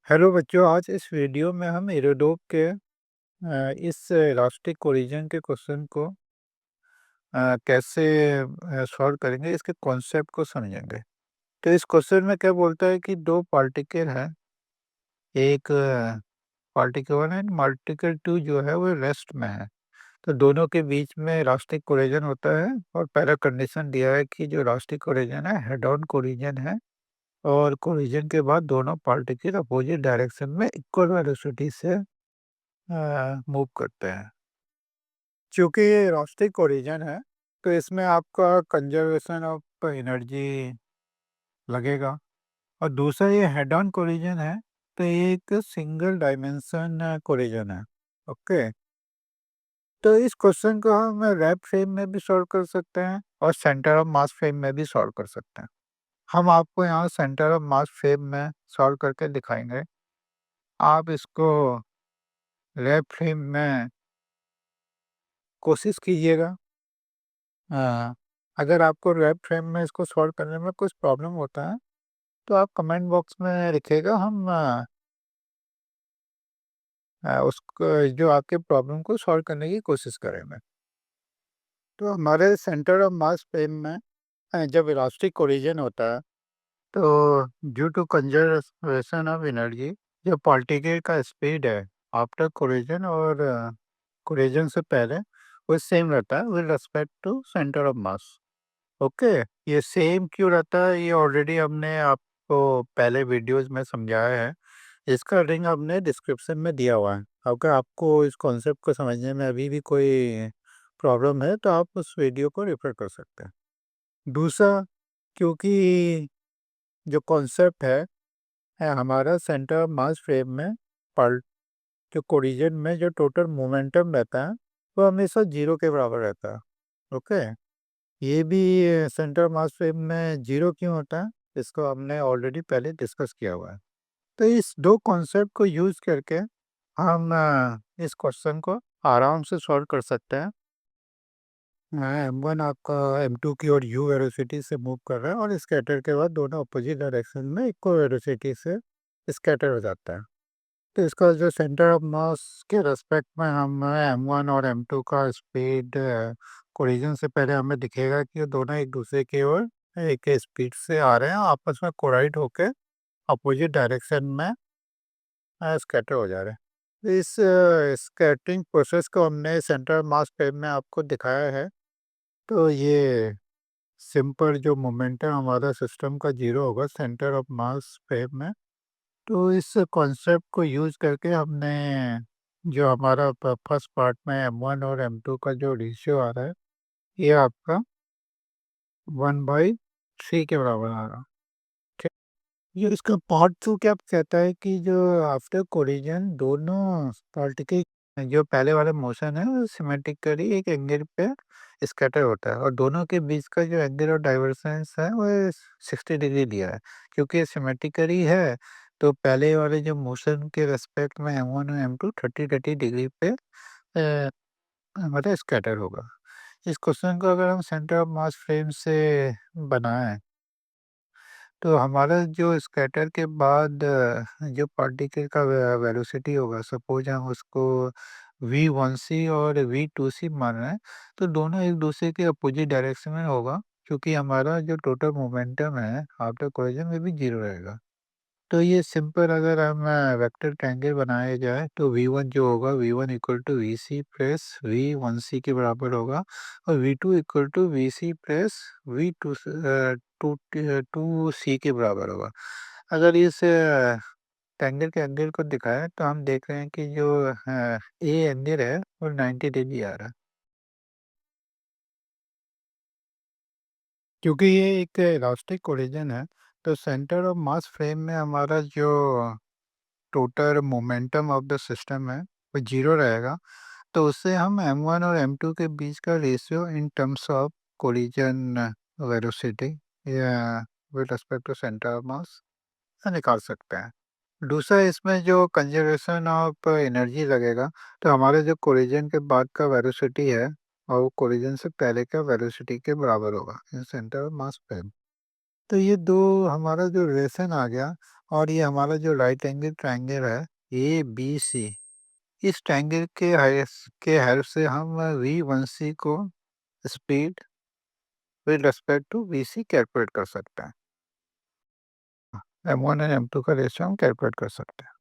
Hello बच्चों, आज इस वीडियो में हम इरोडोप के इस इलास्टिक कोलिजन के क्वेश्चन को कैसे सॉल्व करेंगे, इसके कॉन्सेप्ट को समझेंगे। तो इस क्वेश्चन में क्या बोलता है कि दो पार्टिकल है, एक पार्टिकल 1 एंड पार्टिकल 2 जो है वो रेस्ट में है। तो दोनों के बीच में इलास्टिक कोलिजन होता है और पहला कंडीशन दिया है कि जो इलास्टिक कोलिजन है हेड ऑन कोलिजन है और कोलिजन के बाद दोनों पार्टिकल अपोजिट डायरेक्शन में इक्वल वेलोसिटी से मूव करते हैं। चूँकि ये रोस्टिक ओरिजिन है, तो इसमें आपका कंजर्वेशन ऑफ एनर्जी लगेगा और दूसरा ये हेड ऑन कोलिजन है, तो ये एक सिंगल डायमेंशन कोलिजन है। ओके, तो इस क्वेश्चन को हम रैप फ्रेम में भी सॉल्व कर सकते हैं और सेंटर ऑफ मास फ्रेम में भी सॉल्व कर सकते हैं। हम आपको यहाँ सेंटर ऑफ मास फ्रेम में सॉल्व करके दिखाएंगे। आप इसको रैप फ्रेम में कोशिश कीजिएगा। हाँ, अगर आपको रैप फ्रेम में इसको सॉल्व करने में कुछ प्रॉब्लम होता है तो आप कमेंट बॉक्स में लिखिएगा, हम उसको जो आपके प्रॉब्लम को सॉल्व करने की कोशिश करेंगे। तो हमारे सेंटर ऑफ मास फ्रेम में जब इलास्टिक कोलिजन होता है तो due to conservation of energy जो पार्टिकल का स्पीड है आफ्टर कोलिजन और कोलिजन से पहले वो सेम रहता है with respect to centre of mass. Okay, ये सेम क्यों रहता है ये ऑलरेडी हमने आपको पहले वीडियोस में समझाया है। इसका लिंक हमने डिस्क्रिप्शन में दिया हुआ है। अगर आपको इस कॉन्सेप्ट को समझने में अभी भी कोई प्रॉब्लम है तो आप उस वीडियो को रेफर कर सकते हैं। दूसरा, क्योंकि जो कॉन्सेप्ट है हमारा सेंटर ऑफ मास फ्रेम में पार्ट जो कोलिजन में जो टोटल मोमेंटम रहता है वो हमेशा जीरो के बराबर रहता है। ओके, ये भी सेंटर मास फ्रेम में जीरो क्यों होता है इसको हमने ऑलरेडी पहले डिस्कस किया हुआ है। तो इस दो कॉन्सेप्ट को यूज करके हम इस क्वेश्चन को आराम से सॉल्व कर सकते हैं। M1 आपका M2 की और u वेलोसिटी से मूव कर रहा है और स्कैटर के बाद दोनों अपोजिट डायरेक्शन में इक्वल वेलोसिटी से स्कैटर हो जाता है। तो इसका जो सेंटर ऑफ मास के रेस्पेक्ट में हम M1 और M2 का स्पीड कोलिजन से पहले हमें दिखेगा कि ये दोनों एक दूसरे की ओर एक स्पीड से आ रहे हैं, आपस में कोलाइड होकर अपोजिट डायरेक्शन में स्कैटर हो जा रहे हैं। तो इस स्कैटरिंग प्रोसेस को हमने सेंटर मास फ्रेम में आपको दिखाया है। तो ये सिंपल जो मोमेंटम हमारा सिस्टम का जीरो होगा सेंटर ऑफ मास फ्रेम में। तो इस कॉन्सेप्ट को यूज करके हमने जो हमारा फर्स्ट पार्ट में M1 और M2 का जो रेशियो आ रहा है ये आपका 1/3 के बराबर आ रहा। ठीक, ये इसका पार्ट 2 क्या कहता है कि जो आफ्टर कोलिजन दोनों पार्टिकल जो पहले वाला मोशन है वो सिमेट्रिकली एक एंगल पे स्कैटर होता है और दोनों के बीच का जो एंगल और डाइवर्जेंस है वो 60 डिग्री दिया है। क्योंकि सिमेट्रिकली है तो पहले वाले जो मोशन के रेस्पेक्ट में M1 और M2 30 डिग्री पे हमारा स्कैटर होगा। इस क्वेश्चन को अगर हम सेंटर ऑफ मास फ्रेम से बनाएं तो हमारा जो स्कैटर के बाद जो पार्टिकल का वेलोसिटी होगा, सपोज हम उसको V1c और V2c मान रहे हैं, तो दोनों एक दूसरे के अपोजिट डायरेक्शन में होगा क्योंकि हमारा जो टोटल मोमेंटम है आफ्टर कोलिजन में भी जीरो रहेगा। तो ये सिंपल अगर हम वेक्टर ट्रायंगल बनाया जाए तो V1 जो होगा V1 equal to VC plus V1c के बराबर होगा और V2 equal to VC plus V2 to c के बराबर होगा। अगर इस ट्रायंगल के एंगल को दिखाएं तो हम देख रहे हैं कि जो ए एंगल है वो 90 डिग्री आ रहा है। क्योंकि ये एक इलास्टिक कोलिजन है तो सेंटर ऑफ मास फ्रेम में हमारा जो total momentum of the system है वो जीरो रहेगा। तो उससे हम M1 और M2 के बीच का ratio in terms of collision velocity या with respect to centre of mass निकाल सकते हैं। दूसरा, इसमें जो कंजर्वेशन ऑफ एनर्जी लगेगा तो हमारे जो कोलिजन के बाद का वेलोसिटी है और वो कोलिजन से पहले का वेलोसिटी के बराबर होगा इन सेंटर ऑफ मास पे। तो ये 2 हमारा जो रिलेशन आ गया और ये हमारा जो राइट एंगल ट्रायंगल है, एबीसी, इस ट्रायंगल के हेल्प से हम V1C को speed with respect to VC calculate कर सकते हैं। M1 एंड M2 का रेशियो हम कैलकुलेट कर सकते हैं।